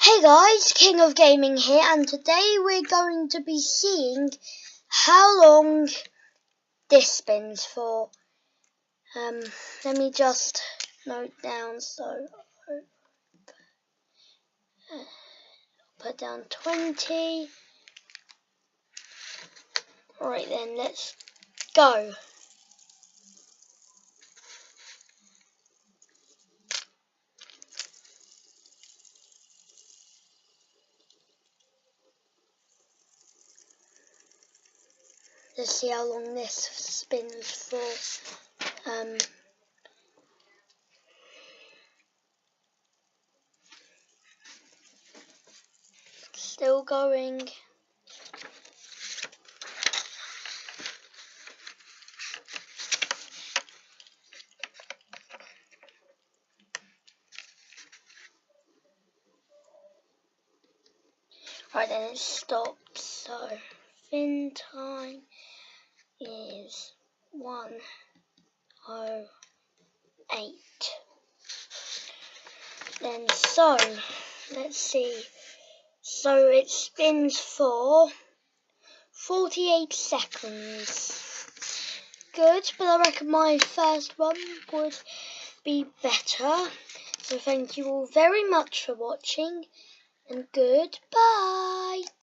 Hey guys, King of Gaming here, and today we're going to be seeing how long this spins for. Let me just note down, so put down 20. Right then, let's go. Let's see how long this spins for. Still going. Right then, it stopped. So fin time is 1:08. Then so let's see. So it spins for 48 seconds. Good, but I reckon my first one would be better. So thank you all very much for watching, and goodbye.